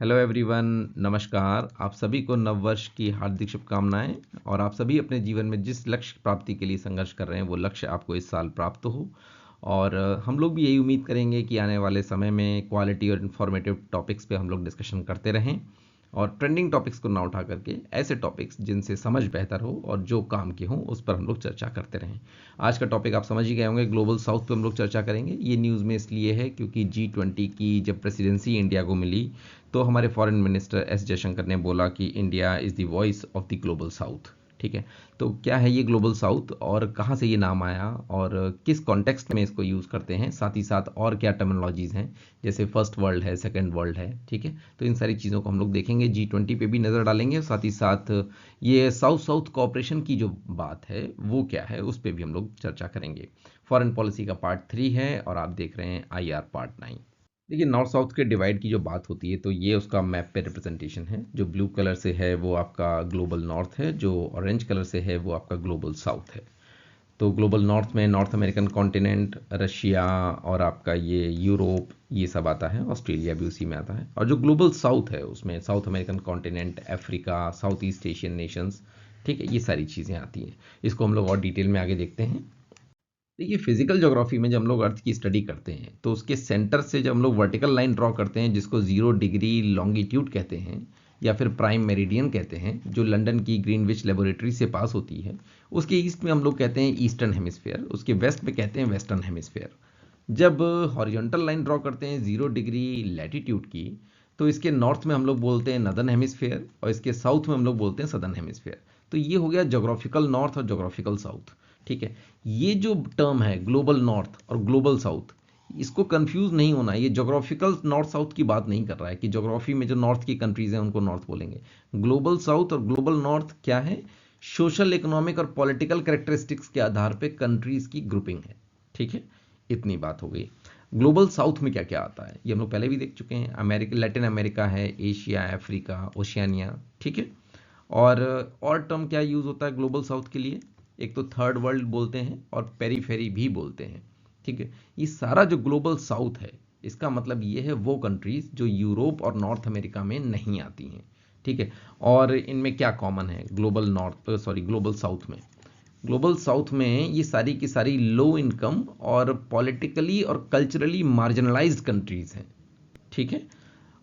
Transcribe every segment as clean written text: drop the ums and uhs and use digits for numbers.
Hello everyone, नमस्कार। आप सभी को नववर्ष की हार्दिक शुभकामनाएं और आप सभी अपने जीवन में जिस लक्ष्य प्राप्ति के लिए संघर्ष कर रहे हैं वो लक्ष्य आपको इस साल प्राप्त हो। और हम लोग भी यही उम्मीद करेंगे कि आने वाले समय में क्वालिटी और इन्फॉर्मेटिव टॉपिक्स पे हम लोग डिस्कशन करते रहें और ट्रेंडिंग टॉपिक्स को ना उठा करके ऐसे टॉपिक्स जिनसे समझ बेहतर हो और जो काम के हों उस पर हम लोग चर्चा करते रहें। आज का टॉपिक आप समझ ही गए होंगे, ग्लोबल साउथ पे हम लोग चर्चा करेंगे। ये न्यूज़ में इसलिए है क्योंकि G20 की जब प्रेसिडेंसी इंडिया को मिली तो हमारे फॉरेन मिनिस्टर एस जयशंकर ने बोला कि India is the voice of the global south. ठीक है, तो क्या है ये ग्लोबल साउथ और कहाँ से ये नाम आया और किस कॉन्टेक्स्ट में इसको यूज़ करते हैं, साथ ही साथ और क्या टर्मिनोलॉजीज़ हैं, जैसे फर्स्ट वर्ल्ड है, सेकंड वर्ल्ड है। ठीक है, तो इन सारी चीज़ों को हम लोग देखेंगे, G20 पे भी नज़र डालेंगे और साथ ही साथ ये साउथ साउथ कॉपरेशन की जो बात है वो क्या है उस पर भी हम लोग चर्चा करेंगे। फॉरेन पॉलिसी का पार्ट 3 है और आप देख रहे हैं IR पार्ट 9। देखिए, नॉर्थ साउथ के डिवाइड की जो बात होती है तो ये उसका मैप पे रिप्रेजेंटेशन है। जो ब्लू कलर से है वो आपका ग्लोबल नॉर्थ है, जो ऑरेंज कलर से है वो आपका ग्लोबल साउथ है। तो ग्लोबल नॉर्थ में नॉर्थ अमेरिकन कॉन्टिनेंट, रशिया और आपका ये यूरोप, ये सब आता है। ऑस्ट्रेलिया भी उसी में आता है। और जो ग्लोबल साउथ है उसमें south American continent, Africa, south east Asian Nations, ठीक है, ये सारी चीज़ें आती हैं। इसको हम लोग और डिटेल में आगे देखते हैं। देखिए, फिजिकल ज्योग्राफी में जब हम लोग अर्थ की स्टडी करते हैं तो उसके सेंटर से जब हम लोग वर्टिकल लाइन ड्रॉ करते हैं जिसको 0 डिग्री लॉन्गिट्यूड कहते हैं या फिर प्राइम मेरिडियन कहते हैं, जो लंदन की ग्रीनविच लेबोरेटरी से पास होती है, उसके ईस्ट में हम लोग कहते हैं ईस्टर्न हेमिस्फेयर, उसके वेस्ट में कहते हैं वेस्टर्न हेमिस्फेयर। जब हॉरिजॉन्टल लाइन ड्रॉ करते हैं 0 डिग्री लैटिट्यूड की, तो इसके नॉर्थ में हम लोग बोलते हैं नदर्न हेमिस्फेयर और इसके साउथ में हम लोग बोलते हैं सदर्न हेमिस्फेयर। तो ये हो गया जोग्राफिकल नॉर्थ और जोग्राफिकल साउथ। ठीक है, ये जो टर्म है ग्लोबल नॉर्थ और ग्लोबल साउथ, इसको कंफ्यूज नहीं होना। ये जोग्राफिकल नॉर्थ साउथ की बात नहीं कर रहा है कि जोग्राफी में जो नॉर्थ की कंट्रीज हैं उनको नॉर्थ बोलेंगे। ग्लोबल साउथ और ग्लोबल नॉर्थ क्या है? सोशल, इकोनॉमिक और पॉलिटिकल कैरेक्टरिस्टिक्स के आधार पे कंट्रीज की ग्रुपिंग है। ठीक है, इतनी बात हो गई। ग्लोबल साउथ में क्या क्या आता है ये हम लोग पहले भी देख चुके हैं। अमेरिका, लैटिन अमेरिका है, एशिया, अफ्रीका, ओशियानिया। ठीक है, और टर्म क्या यूज होता है ग्लोबल साउथ के लिए? एक तो थर्ड वर्ल्ड बोलते हैं और पेरीफेरी भी बोलते हैं। ठीक है, ये सारा जो ग्लोबल साउथ है इसका मतलब ये है वो कंट्रीज जो यूरोप और नॉर्थ अमेरिका में नहीं आती हैं। ठीक है, और इनमें क्या कॉमन है ग्लोबल साउथ में? ग्लोबल साउथ में ये सारी की सारी लो इनकम और पॉलिटिकली और कल्चरली मार्जिनलाइज्ड कंट्रीज हैं। ठीक है,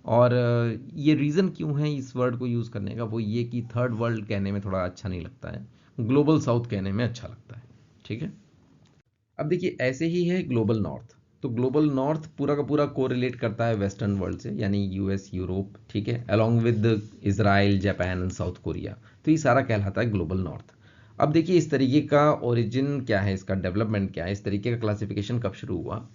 और ये रीज़न क्यों है इस वर्ड को यूज़ करने का? वो ये कि थर्ड वर्ल्ड कहने में थोड़ा अच्छा नहीं लगता है, ग्लोबल साउथ कहने में अच्छा लगता है। ठीक है, अब देखिए ऐसे ही है ग्लोबल नॉर्थ। तो ग्लोबल नॉर्थ पूरा का पूरा कोरिलेट करता है वेस्टर्न वर्ल्ड से, यानी यूएस, यूरोप। ठीक है, along with Israel, Japan and south Korea. तो ये सारा कहलाता है ग्लोबल नॉर्थ। अब देखिए इस तरीके का ओरिजिन क्या है, इसका डेवलपमेंट क्या है, इस तरीके का क्लासिफिकेशन कब शुरू हुआ?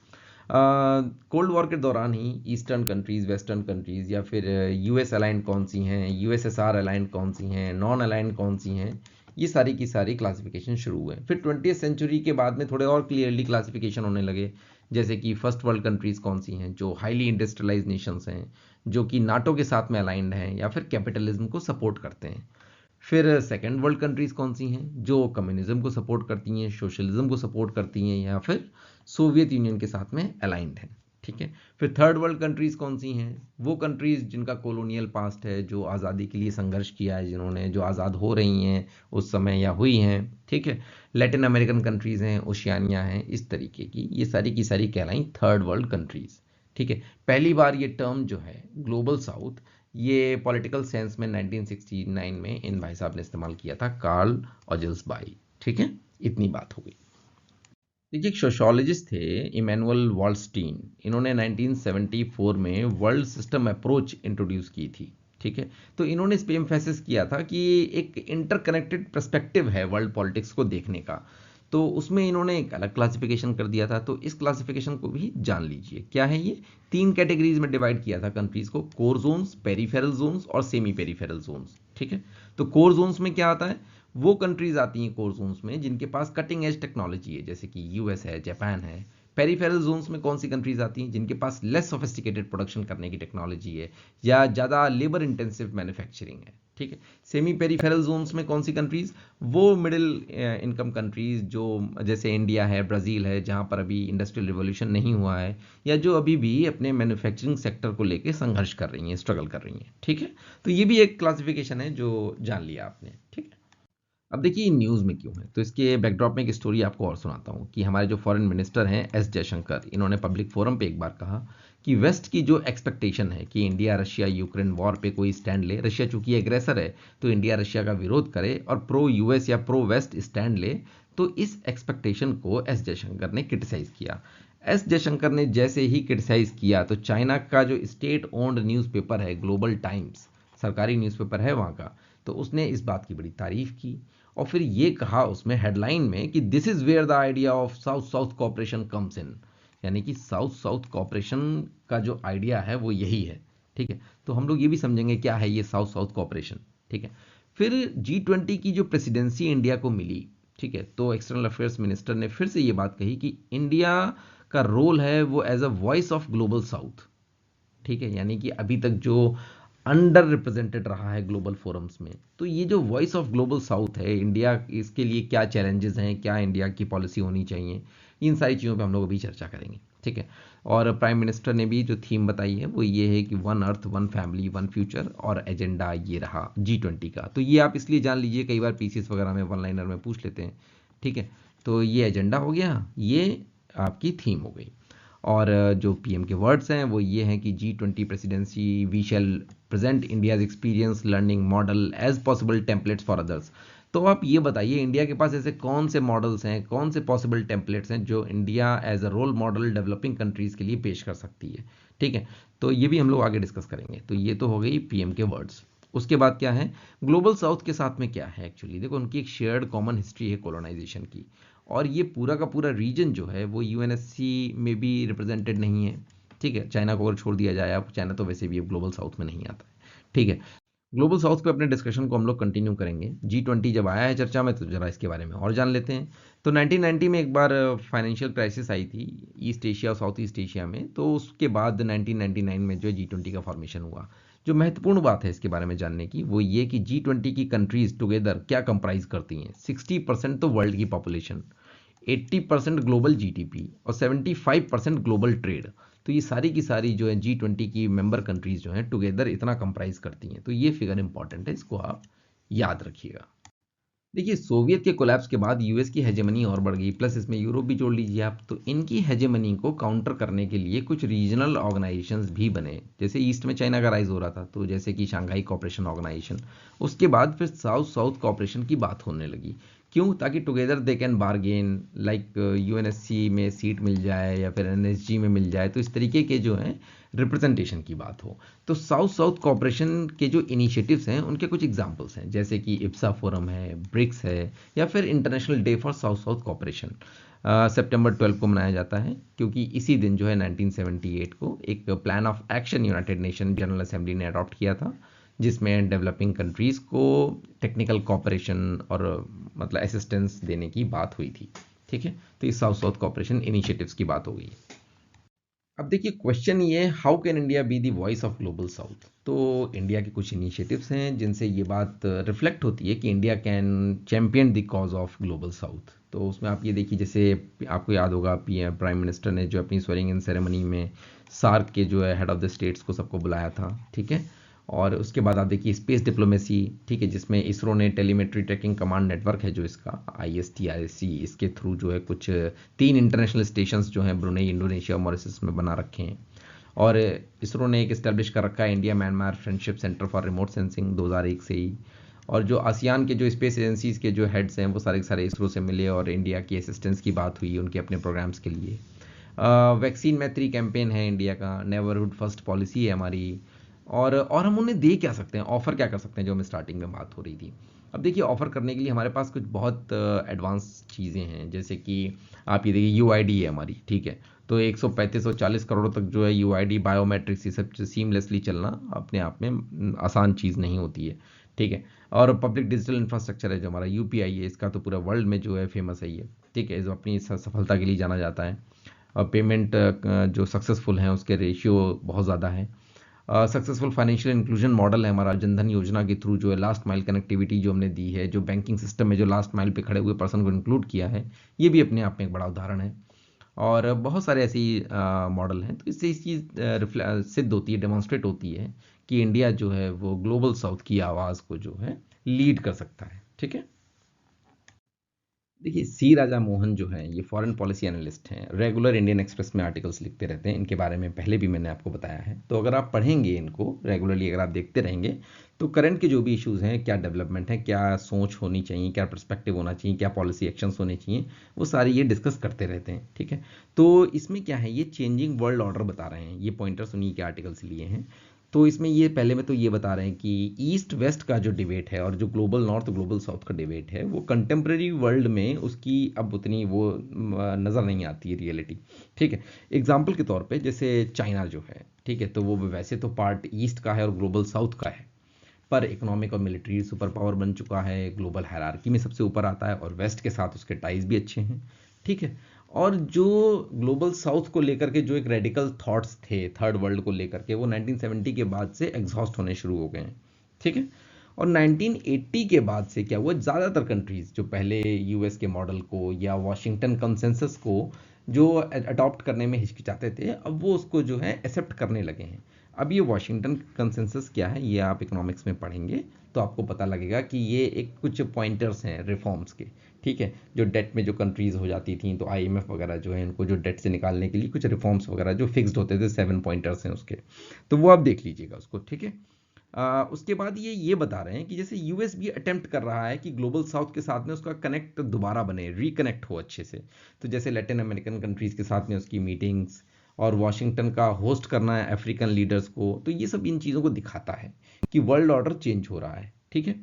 कोल्ड वॉर के दौरान ही ईस्टर्न कंट्रीज, वेस्टर्न कंट्रीज, या फिर यूएस अलाइंड कौन सी हैं, यूएसएसआर अलाइंड कौन सी हैं, नॉन अलाइंड कौन सी हैं, ये सारी की सारी क्लासिफिकेशन शुरू हुए। फिर 20th सेंचुरी के बाद में थोड़े और क्लियरली क्लासिफिकेशन होने लगे, जैसे कि फर्स्ट वर्ल्ड कंट्रीज कौन सी हैं, जो हाईली इंडस्ट्रियलाइज नेशंस हैं, जो कि नाटो के साथ में अलाइंड हैं या फिर कैपिटलिज्म को सपोर्ट करते हैं। फिर सेकेंड वर्ल्ड कंट्रीज कौन सी हैं, जो कम्युनिज्म को सपोर्ट करती हैं, सोशलिज्म को सपोर्ट करती हैं या फिर सोवियत यूनियन के साथ में अलाइंड हैं। ठीक है, फिर थर्ड वर्ल्ड कंट्रीज कौन सी हैं? वो कंट्रीज जिनका कॉलोनियल पास्ट है, जो आज़ादी के लिए संघर्ष किया है जिन्होंने, जो आज़ाद हो रही हैं उस समय या हुई हैं। ठीक है, लैटिन अमेरिकन कंट्रीज हैं, ओशियानिया हैं, इस तरीके की ये सारी की सारी कहलाई थर्ड वर्ल्ड कंट्रीज। ठीक है, पहली बार ये टर्म जो है ग्लोबल साउथ, ये पॉलिटिकल सेंस में 1969 में इन भाई साहब ने इस्तेमाल किया था, कार्ल ऑजल्सबाई। ठीक है, इतनी बात हो गई। देखिए, एक सोशोलॉजिस्ट थे इमैनुअल वॉलस्टीन, इन्होंने 1974 में वर्ल्ड सिस्टम अप्रोच इंट्रोड्यूस की थी। ठीक है, तो इन्होंने इस पे एम्फेसिस किया था कि एक इंटरकनेक्टेड पर्सपेक्टिव है वर्ल्ड पॉलिटिक्स को देखने का। तो उसमें इन्होंने एक अलग क्लासिफिकेशन कर दिया था। तो इस क्लासिफिकेशन को भी जान लीजिए क्या है ये। 3 कैटेगरीज में डिवाइड किया था कंट्रीज को, कोर जोन्स, पेरीफेरल जोन्स और सेमी पेरीफेरल जोन्स। ठीक है, तो कोर जोन्स में क्या आता है? वो कंट्रीज आती हैं कोर जोन्स में जिनके पास कटिंग एज टेक्नोलॉजी है, जैसे कि यूएस है, जापान है। पेरीफेरल जोन्स में कौन सी कंट्रीज आती हैं? जिनके पास लेस सोफिस्टिकेटेड प्रोडक्शन करने की टेक्नोलॉजी है या ज़्यादा लेबर इंटेंसिव मैन्युफैक्चरिंग है। ठीक है। सेमी पेरिफेरल जोन्स में कौन सी कंट्रीज, वो मिडिल इनकम कंट्रीज जो जैसे इंडिया है, ब्राज़ील है, जहां पर अभी इंडस्ट्रियल रिवॉल्यूशन नहीं हुआ है, या जो अभी भी अपने मैन्युफैक्चरिंग सेक्टर को लेके संघर्ष कर रही हैं, स्ट्रगल कर रही हैं। ठीक है, तो ये भी एक क्लासिफिकेशन है जो जान लिया आपने। ठीक है, अब देखिए न्यूज़ में क्यों है, तो इसके बैकड्रॉप में एक स्टोरी आपको और सुनाता हूँ कि हमारे जो फॉरेन मिनिस्टर हैं एस जयशंकर, इन्होंने पब्लिक फोरम पे एक बार कहा कि वेस्ट की जो एक्सपेक्टेशन है कि इंडिया रशिया यूक्रेन वॉर पे कोई स्टैंड ले, रशिया चूंकि एग्रेसर है तो इंडिया रशिया का विरोध करे और प्रो यूएस या प्रो वेस्ट स्टैंड ले, तो इस एक्सपेक्टेशन को एस जयशंकर ने क्रिटिसाइज किया। एस जयशंकर ने जैसे ही क्रिटिसाइज किया तो चाइना का जो स्टेट ओन्ड न्यूज़पेपर है ग्लोबल टाइम्स, सरकारी न्यूज़पेपर है वहाँ का, तो उसने इस बात की बड़ी तारीफ की और फिर ये कहा उसमें हेडलाइन में कि this is where the idea of south south cooperation comes in, यानी कि साउथ साउथ कॉपरेशन का जो आइडिया है वो यही है। ठीक है, तो हम लोग ये भी समझेंगे क्या है ये साउथ साउथ कॉपरेशन। ठीक है, फिर G20 की जो प्रेसिडेंसी इंडिया को मिली, ठीक है, तो एक्सटर्नल अफेयर्स मिनिस्टर ने फिर से ये बात कही कि इंडिया का रोल है वो as a voice of global south. ठीक है, यानी कि अभी तक जो अंडर रिप्रेजेंटेड रहा है ग्लोबल फोरम्स में, तो ये जो वॉइस ऑफ ग्लोबल साउथ है इंडिया, इसके लिए क्या चैलेंजेस हैं, क्या इंडिया की पॉलिसी होनी चाहिए, इन सारी चीज़ों पे हम लोग अभी चर्चा करेंगे। ठीक है, और प्राइम मिनिस्टर ने भी जो थीम बताई है वो ये है कि one earth one family one future, और एजेंडा ये रहा G20 का। तो ये आप इसलिए जान लीजिए, कई बार पीसीएस वगैरह में वन लाइनर में पूछ लेते हैं। ठीक है, तो ये एजेंडा हो गया, ये आपकी थीम हो गई। और जो पीएम के वर्ड्स हैं वो ये हैं कि G20 presidency we shall present India's experience learning model as possible templates for others. तो आप ये बताइए इंडिया के पास ऐसे कौन से मॉडल्स हैं, कौन से पॉसिबल टेम्पलेट्स हैं जो India as a role model developing countries के लिए पेश कर सकती है। ठीक है, तो ये भी हम लोग आगे डिस्कस करेंगे। तो ये तो हो गई पीएम के वर्ड्स। उसके बाद क्या है, ग्लोबल साउथ के साथ में क्या है, एक्चुअली देखो उनकी एक शेयर्ड कॉमन हिस्ट्री है कोलोनाइजेशन की, और ये पूरा का पूरा रीजन जो है वो यूएनएससी में भी रिप्रेजेंटेड नहीं है। ठीक है, चाइना को अगर छोड़ दिया जाए, अब चाइना तो वैसे भी अब ग्लोबल साउथ में नहीं आता है। ठीक है, ग्लोबल साउथ पे अपने डिस्कशन को हम लोग कंटिन्यू करेंगे। G20 जब आया है चर्चा में तो जरा इसके बारे में और जान लेते हैं। तो 1990 में एक बार फाइनेंशियल क्राइसिस आई थी ईस्ट एशिया और साउथ ईस्ट एशिया में, तो उसके बाद 1999 में जो G20 का फॉर्मेशन हुआ। जो महत्वपूर्ण बात है इसके बारे में जानने की वो ये कि G20 की कंट्रीज टुगेदर क्या कंप्राइज करती हैं, 60% तो वर्ल्ड की पॉपुलेशन, 80% ग्लोबल जीडीपी और 75% ग्लोबल ट्रेड। तो ये सारी की सारी जो है G20 की मेंबर कंट्रीज जो हैं टुगेदर इतना कंप्राइज करती हैं। तो ये फिगर इंपॉर्टेंट है, इसको आप याद रखिएगा। देखिए सोवियत के कोलैप्स के बाद यूएस की हेजेमनी और बढ़ गई, प्लस इसमें यूरोप भी जोड़ लीजिए आप, तो इनकी हेजेमनी को काउंटर करने के लिए कुछ रीजनल ऑर्गेनाइजेशंस भी बने। जैसे ईस्ट में चाइना का राइज हो रहा था तो जैसे कि शंघाई कोऑपरेशन ऑर्गेनाइजेशन, उसके बाद फिर साउथ साउथ कोऑपरेशन की बात होने लगी। क्यों, ताकि together they can bargain, like UNSC में सीट मिल जाए या फिर एनएसजी में मिल जाए, तो इस तरीके के जो हैं रिप्रेजेंटेशन की बात हो। तो साउथ साउथ कॉपरेशन के जो इनिशिएटिव्स हैं उनके कुछ एग्जांपल्स हैं, जैसे कि इप्सा फोरम है, ब्रिक्स है, या फिर international day for south south cooperation सितंबर 12 को मनाया जाता है, क्योंकि इसी दिन जो है 1978 को एक plan of action United nation general assembly ने अडॉप्ट किया था, जिसमें डेवलपिंग कंट्रीज को टेक्निकल कॉपरेशन और मतलब असिस्टेंस देने की बात हुई थी। ठीक है, तो इस साउथ साउथ कॉपरेशन इनिशिएटिव्स की बात हो गई। अब देखिए क्वेश्चन ये, how can India be the voice of global south. तो इंडिया के कुछ इनिशिएटिव्स हैं जिनसे ये बात रिफ्लेक्ट होती है कि India can champion the cause of global south. तो उसमें आप ये देखिए, जैसे आपको याद होगा पीएम प्राइम मिनिस्टर ने जो अपनी स्वेरिंग इन सेरेमनी में सार्क के जो है हेड ऑफ द स्टेट्स को सबको बुलाया था। ठीक है, और उसके बाद आप देखिए स्पेस डिप्लोमेसी, ठीक है, जिसमें इसरो ने टेलीमेट्री ट्रैकिंग कमांड नेटवर्क है जो इसका ISTRC, इसके थ्रू जो है कुछ 3 इंटरनेशनल स्टेशंस जो हैं ब्रुनेई, इंडोनेशिया और मॉरिशस में बना रखे हैं। और इसरो ने एक इस्टेब्लिश कर रखा है India Myanmar friendship centre for remote sensing 2001 से ही। और जो आसियान के जो स्पेस एजेंसीज के जो हेड्स हैं वो सारे के सारे इसरो से मिले और इंडिया की असिस्टेंस की बात हुई उनके अपने प्रोग्राम्स के लिए। वैक्सीन मैत्री कैंपेन है इंडिया का, नेबरहुड फर्स्ट पॉलिसी है हमारी। और हम उन्हें दे क्या सकते हैं, ऑफर क्या कर सकते हैं, जो हमें स्टार्टिंग में बात हो रही थी। अब देखिए ऑफर करने के लिए हमारे पास कुछ बहुत एडवांस चीज़ें हैं, जैसे कि आप ये देखिए UID है हमारी। ठीक है, तो 135 और 40 करोड़ तक जो है UID बायोमेट्रिक्स ये सब सीमलेसली चलना अपने आप में आसान चीज़ नहीं होती है। ठीक है, और पब्लिक डिजिटल इंफ्रास्ट्रक्चर है जो हमारा UPI है, इसका तो पूरा वर्ल्ड में जो है फेमस है ये। ठीक है, जो अपनी सफलता के लिए जाना जाता है। और पेमेंट जो सक्सेसफुल हैं उसके रेशियो बहुत ज़्यादा है। सक्सेसफुल फाइनेंशियल इंक्लूजन मॉडल है हमारा जनधन योजना के थ्रू, जो है लास्ट माइल कनेक्टिविटी जो हमने दी है, जो बैंकिंग सिस्टम में जो लास्ट माइल पे खड़े हुए पर्सन को इंक्लूड किया है, ये भी अपने आप में एक बड़ा उदाहरण है। और बहुत सारे ऐसी मॉडल हैं। तो इससे इस चीज़ सिद्ध होती है, डेमोन्स्ट्रेट होती है कि इंडिया जो है वो ग्लोबल साउथ की आवाज़ को जो है लीड कर सकता है। ठीक है, देखिए सी राजा मोहन जो हैं ये फॉरेन पॉलिसी एनालिस्ट हैं, रेगुलर इंडियन एक्सप्रेस में आर्टिकल्स लिखते रहते हैं। इनके बारे में पहले भी मैंने आपको बताया है, तो अगर आप पढ़ेंगे इनको रेगुलरली, अगर आप देखते रहेंगे, तो करंट के जो भी इश्यूज़ हैं, क्या डेवलपमेंट है, क्या सोच होनी चाहिए, क्या पर्सपेक्टिव होना चाहिए, क्या पॉलिसी एक्शंस होने चाहिए, वो सारे ये डिस्कस करते रहते हैं। ठीक है, तो इसमें क्या है, ये चेंजिंग वर्ल्ड ऑर्डर बता रहे हैं, ये पॉइंटर्स उन्हीं के आर्टिकल से लिए हैं। तो इसमें ये पहले में तो ये बता रहे हैं कि ईस्ट वेस्ट का जो डिबेट है और जो ग्लोबल नॉर्थ ग्लोबल साउथ का डिबेट है, वो कंटेम्प्रेरी वर्ल्ड में उसकी अब उतनी वो नज़र नहीं आती है रियलिटी। ठीक है, एग्जाम्पल के तौर पे जैसे चाइना जो है, ठीक है, तो वो वैसे तो पार्ट ईस्ट का है और ग्लोबल साउथ का है, पर इकोनॉमिक और मिलिट्री सुपर पावर बन चुका है, ग्लोबल हायरार्की में सबसे ऊपर आता है और वेस्ट के साथ उसके टाइज भी अच्छे हैं। ठीक है, और जो ग्लोबल साउथ को लेकर के जो एक रेडिकल थॉट्स थे थर्ड वर्ल्ड को लेकर के, वो 1970 के बाद से एग्जॉस्ट होने शुरू हो गए हैं। ठीक है, और 1980 के बाद से क्या हुआ, ज़्यादातर कंट्रीज जो पहले यूएस के मॉडल को या वॉशिंगटन कंसेंसस को जो अडॉप्ट करने में हिचकिचाते थे, अब वो उसको जो है एक्सेप्ट करने लगे हैं। अब ये वॉशिंगटन कंसेंसस क्या है, ये आप इकोनॉमिक्स में पढ़ेंगे तो आपको पता लगेगा कि ये एक कुछ पॉइंटर्स हैं रिफॉर्म्स के। ठीक है, जो डेट में जो कंट्रीज हो जाती थी, तो आईएमएफ वगैरह जो है इनको जो डेट से निकालने के लिए कुछ रिफॉर्म्स वगैरह जो फिक्स्ड होते थे, 7 पॉइंटर्स हैं उसके, तो वो आप देख लीजिएगा उसको। ठीक है, उसके बाद ये बता रहे हैं कि जैसे यूएस भी अटेम्प्ट कर रहा है कि ग्लोबल साउथ के साथ में उसका कनेक्ट दोबारा बने, रिकनेक्ट हो अच्छे से। तो जैसे लैटिन अमेरिकन कंट्रीज़ के साथ में उसकी मीटिंग्स, और वॉशिंगटन का होस्ट करना है अफ्रीकन लीडर्स को, तो ये सब इन चीज़ों को दिखाता है कि वर्ल्ड ऑर्डर चेंज हो रहा है। ठीक है,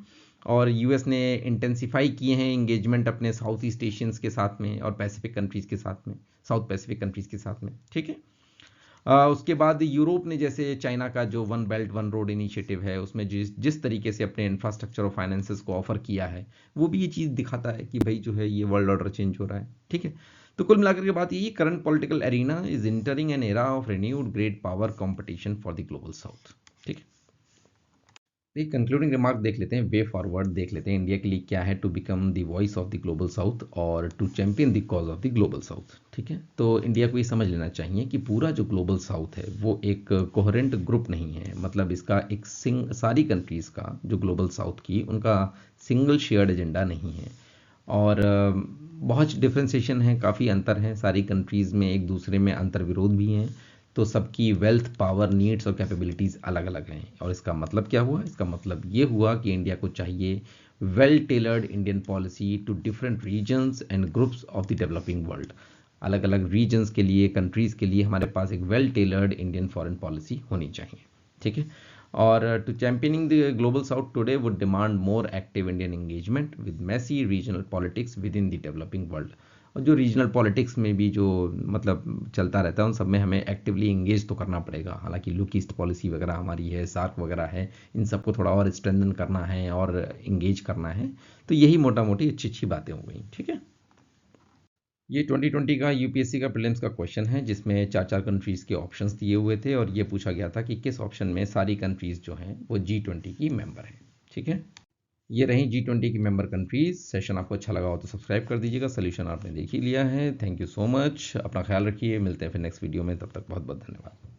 और यूएस ने इंटेंसिफाई किए हैं इंगेजमेंट अपने साउथ ईस्ट एशियंस के साथ में और पैसिफिक कंट्रीज़ के साथ में, साउथ पैसिफिक कंट्रीज़ के साथ में। ठीक है, उसके बाद यूरोप ने जैसे चाइना का जो one belt one road initiative है, उसमें जिस जिस तरीके से अपने इंफ्रास्ट्रक्चर और फाइनेंसेस को ऑफर किया है, वो भी ये चीज़ दिखाता है कि भाई जो है ये वर्ल्ड ऑर्डर चेंज हो रहा है। ठीक है, तो कुल मिलाकर के बात यही, current political arena is entering an era of renewed great power competition for the global south. ठीक है, एक कंक्लूडिंग रिमार्क देख लेते हैं, वे फॉरवर्ड देख लेते हैं इंडिया के लिए क्या है to become the voice of the global south और to champion the cause of the global south. ठीक है, तो इंडिया को ये समझ लेना चाहिए कि पूरा जो ग्लोबल साउथ है वो एक कोहेरेंट ग्रुप नहीं है, मतलब इसका एक सारी कंट्रीज़ का जो ग्लोबल साउथ की उनका सिंगल शेयर्ड एजेंडा नहीं है। और बहुत डिफ्रेंसिएशन है, काफ़ी अंतर हैं सारी कंट्रीज़ में, एक दूसरे में अंतर विरोध भी हैं। तो सबकी वेल्थ, पावर, नीड्स और कैपेबिलिटीज़ अलग अलग हैं। और इसका मतलब क्या हुआ, इसका मतलब ये हुआ कि इंडिया को चाहिए well tailored Indian policy to different regions and groups of the developing world. अलग अलग रीजन्स के लिए, कंट्रीज़ के लिए हमारे पास एक well tailored Indian foreign policy होनी चाहिए। ठीक है, और to championing the global south today would demand more active Indian engagement with messy regional politics within the developing world. और जो रीजनल पॉलिटिक्स में भी जो मतलब चलता रहता है, उन सब में हमें एक्टिवली इंगेज तो करना पड़ेगा। हालांकि लुक ईस्ट पॉलिसी वगैरह हमारी है, सार्क वगैरह है, इन सबको थोड़ा और स्ट्रेंथन करना है और इंगेज करना है। तो यही मोटा मोटी अच्छी अच्छी बातें हो गई। ठीक है, ये 2020 का यूपीएससी का प्रीलिम्स का क्वेश्चन है, जिसमें चार चार कंट्रीज़ के ऑप्शंस दिए हुए थे और ये पूछा गया था कि किस ऑप्शन में सारी कंट्रीज़ जो हैं वो G20 की मेंबर हैं। ठीक है, ये रही G20 की मेंबर कंट्रीज। सेशन आपको अच्छा लगा हो तो सब्सक्राइब कर दीजिएगा। सोल्यूशन आपने देख ही लिया है। थैंक यू सो मच, अपना ख्याल रखिए, मिलते हैं फिर नेक्स्ट वीडियो में, तब तक बहुत बहुत धन्यवाद।